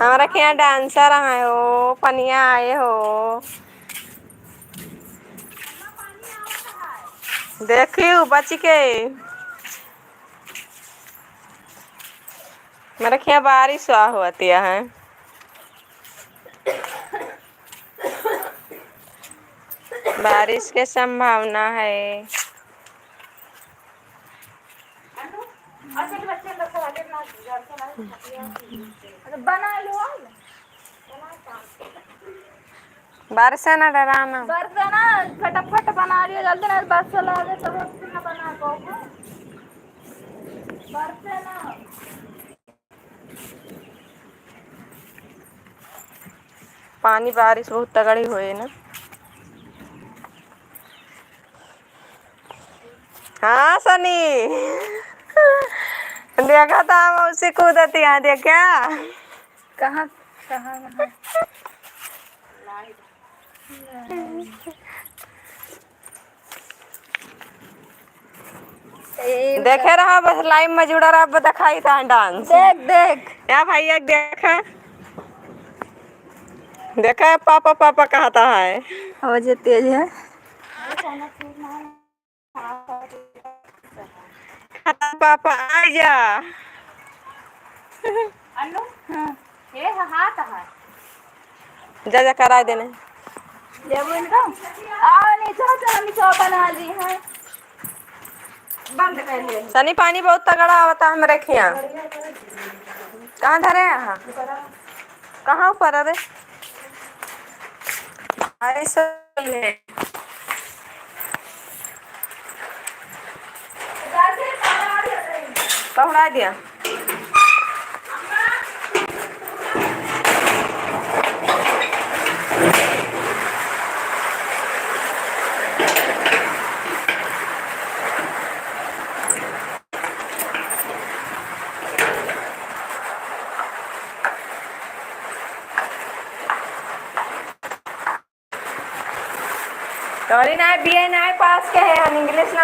हमारा के यहाँ डांसर आए हो, पनिया आए हो। देखियो बच के मेरे यहाँ बारिश हुआ होती है। बारिश की संभावना है। बना लो बारिश से ना डराना। ना फटाफट बना लियो जल्दी, ना बस चला दे तो ना बना पाओगे। बरसे ना पानी बारिश बहुत तगड़ी हुई ना। हाँ सनी देखा था हम उसे कूदती यहाँ देखा। कहाँ कहाँ देखे रहा बस लाइव में जुड़ा रहा दिखाई था डांस। देख देख या भैया देखा देखा पापा पापा कहता है। आवाज तेज है। पापा आ जा। अनु ये हाथ है जा जा करा देने। ये वो इनका आओ नहीं चाचा हम तो बना ली है। बंद कर ले। सनी पानी बहुत तगड़ा होता है मेरे खिया। कहाँ धरे यहाँ कहाँ ऊपर अरे बारिश है। पहुँचा दिया। ना बीए ना पास के है हम इंग्लिश ना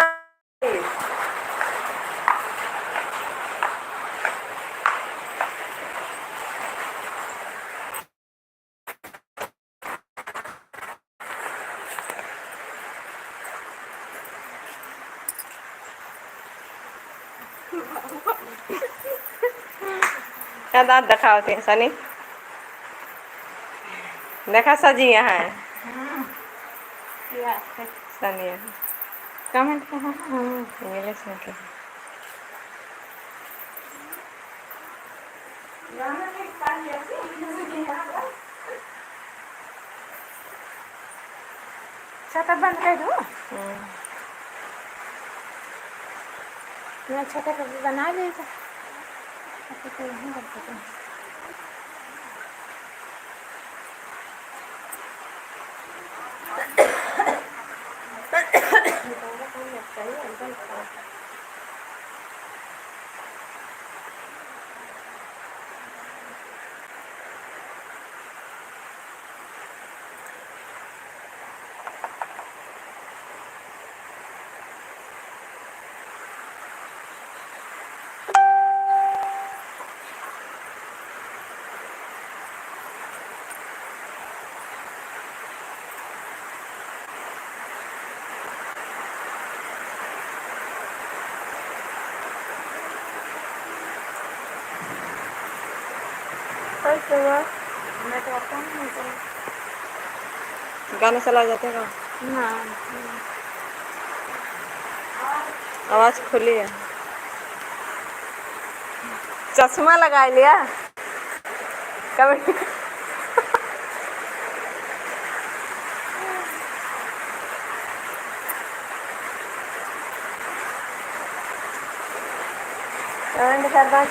क्या दांत दिखाओ थे सनी देखा सजी यहाँ है सनी कमेंट कहाँ इंग्लिश में छाता बंद कर दो। मैं छाता कभी बना लेगा। तो नहीं कर सकते। मैं तो आता नहीं गाना चला जाते का ना आवाज खुली है। चश्मा लगा लिया कभी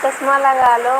चश्मा लगा लो।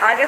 आगे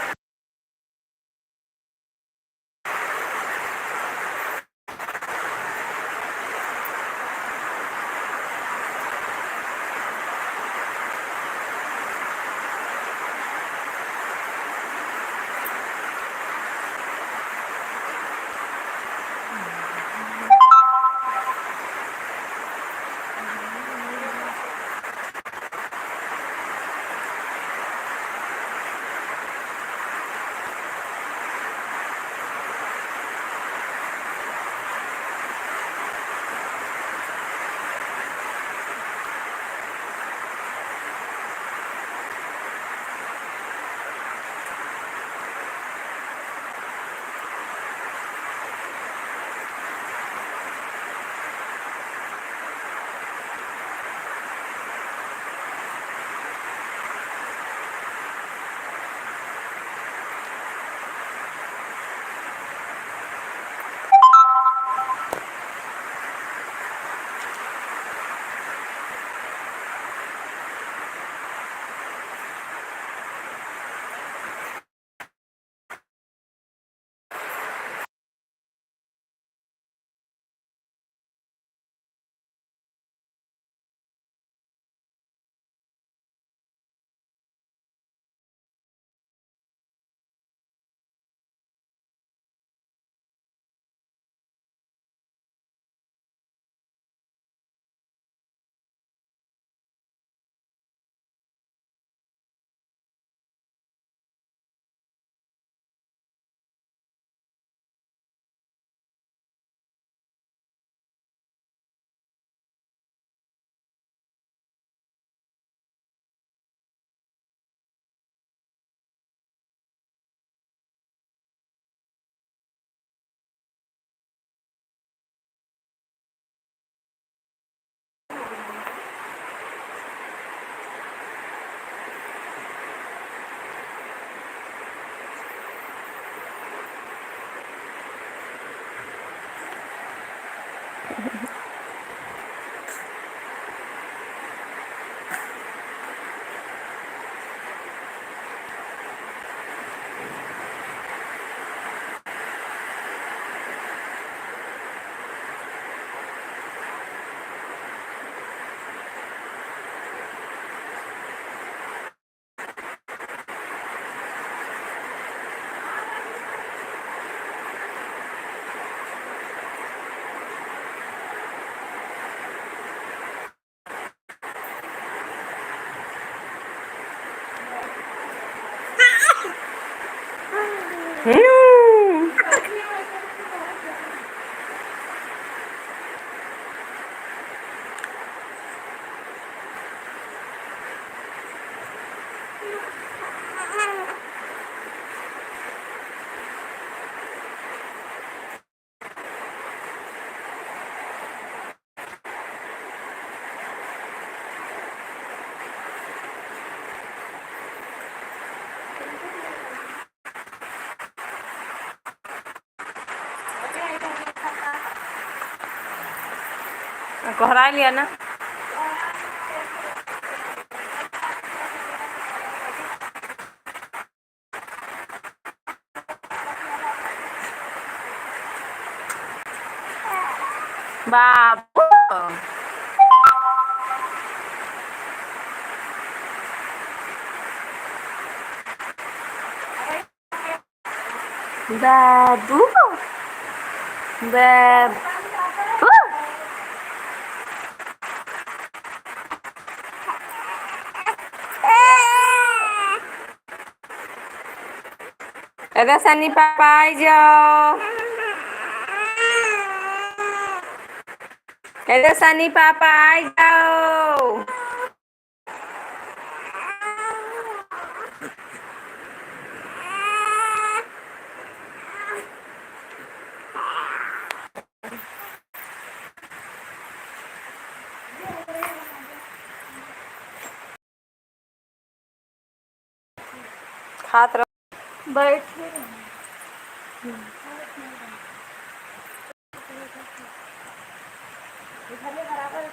कोहरा लिया ना। बाबू बाबू बाबू अगर सनी पापा आई जाओ, अगर सनी पापा आई जाओ। खात रहो। बैठे बराबर